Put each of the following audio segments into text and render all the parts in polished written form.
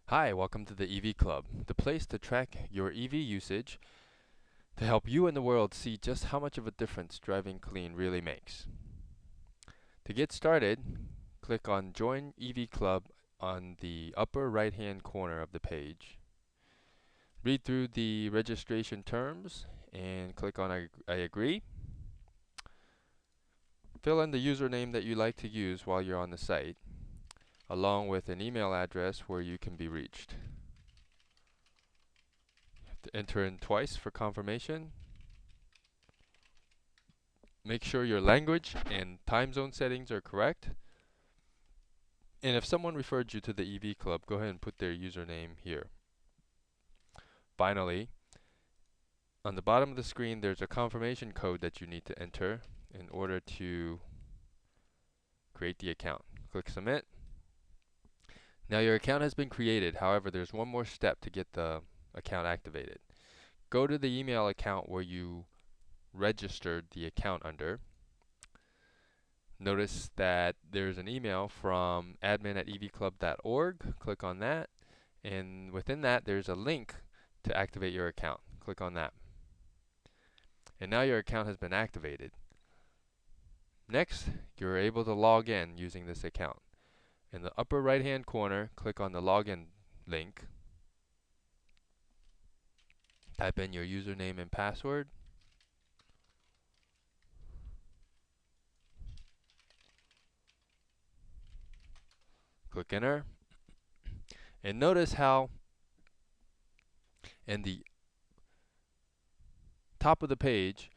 Hi, welcome to the EV Club, the place to track your EV usage to help you and the world see just how much of a difference driving clean really makes. To get started, click on Join EV Club on the upper right-hand corner of the page. Read through the registration terms and click on I agree. Fill in the username that you like to use while you're on the site, along with an email address where you can be reached. To enter in twice for confirmation. Make sure your language and time zone settings are correct. And if someone referred you to the EV Club, go ahead and put their username here. Finally, on the bottom of the screen, there's a confirmation code that you need to enter in order to create the account. Click Submit. Now your account has been created. However, there's one more step to get the account activated. Go to the email account where you registered the account under. Notice that there's an email from admin@evclub.org. Click on that, and within that there's a link to activate your account. Click on that. And now your account has been activated. Next, you're able to log in using this account. In the upper right hand corner, click on the login link. Type in your username and password. Click enter. And notice how in the top of the page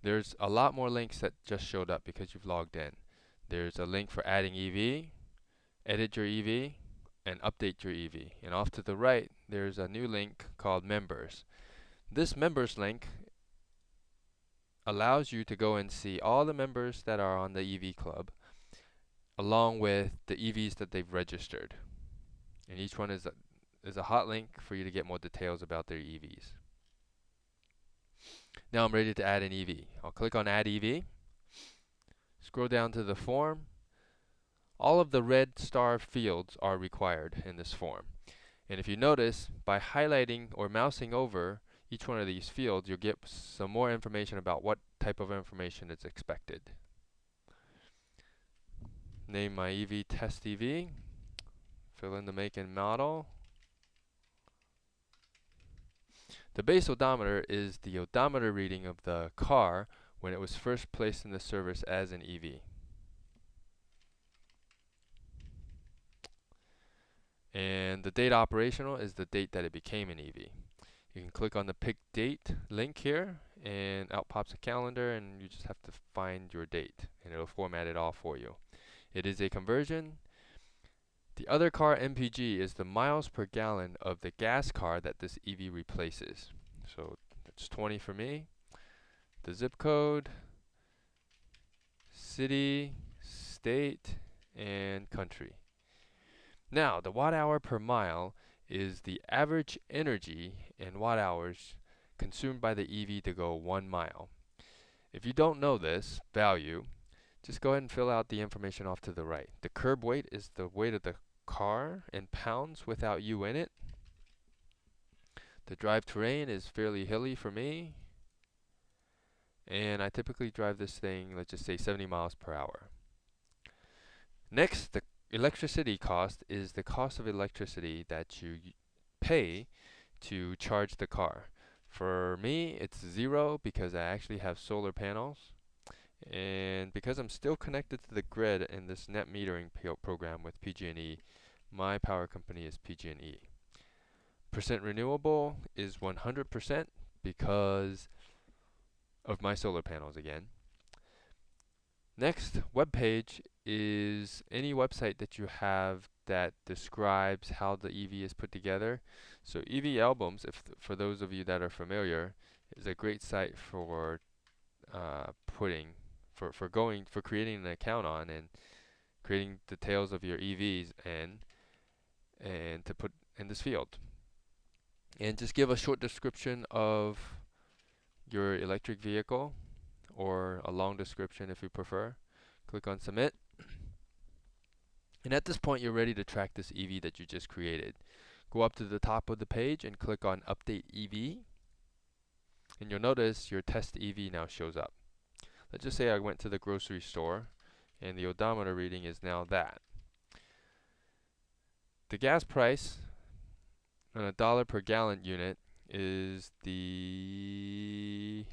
there's a lot more links that just showed up because you've logged in. There's a link for adding EV, edit your EV, and update your EV. And off to the right, there's a new link called Members. This Members link allows you to go and see all the members that are on the EV Club, along with the EVs that they've registered. And each one is a hot link for you to get more details about their EVs. Now I'm ready to add an EV. I'll click on Add EV. Scroll down to the form. All of the red star fields are required in this form. And if you notice, by highlighting or mousing over each one of these fields, you'll get some more information about what type of information is expected. Name my EV Test EV. Fill in the make and model. The base odometer is the odometer reading of the car when it was first placed in the service as an EV. And the date operational is the date that it became an EV. You can click on the pick date link here and out pops a calendar, and you just have to find your date and it'll format it all for you. It is a conversion. The other car MPG is the miles per gallon of the gas car that this EV replaces. So that's 20 for me. The zip code, city, state, and country. Now, the watt hour per mile is the average energy in watt hours consumed by the EV to go 1 mile. If you don't know this value, just go ahead and fill out the information off to the right. The curb weight is the weight of the car in pounds without you in it. The drive terrain is fairly hilly for me, and I typically drive this thing, let's just say 70 miles per hour. Next, the electricity cost is the cost of electricity that you pay to charge the car. For me, it's 0 because I actually have solar panels. And because I'm still connected to the grid in this net metering program with PG&E, my power company is PG&E. Percent renewable is 100% because of my solar panels again. Next, web page is any website that you have that describes how the EV is put together. So EV Albums, for those of you that are familiar, is a great site for creating an account on and creating details of your EVs and to put in this field. And just give a short description of your electric vehicle, or a long description if you prefer. Click on Submit. And at this point, you're ready to track this EV that you just created. go up to the top of the page and click on Update EV, and you'll notice your test EV now shows up. Let's just say I went to the grocery store and the odometer reading is now that. The gas price on a dollar per gallon unit is the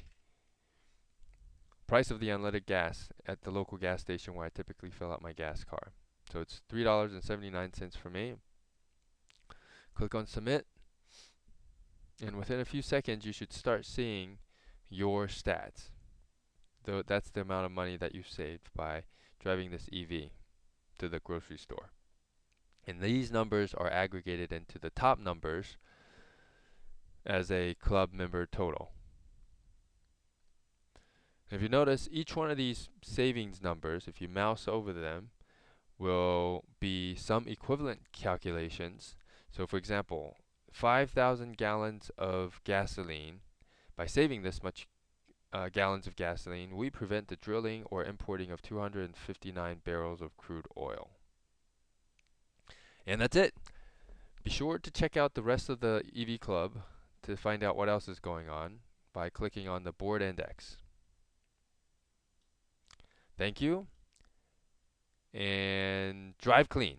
price of the unleaded gas at the local gas station where I typically fill up my gas car. So it's $3.79 for me. Click on Submit, and within a few seconds you should start seeing your stats. Though that's the amount of money that you saved by driving this EV to the grocery store. And these numbers are aggregated into the top numbers as a club member total. If you notice, each one of these savings numbers, if you mouse over them, will be some equivalent calculations. So for example, 5,000 gallons of gasoline. By saving this much gallons of gasoline, we prevent the drilling or importing of 259 barrels of crude oil. And that's it. Be sure to check out the rest of the EV Club to find out what else is going on by clicking on the board index. Thank you, and drive clean.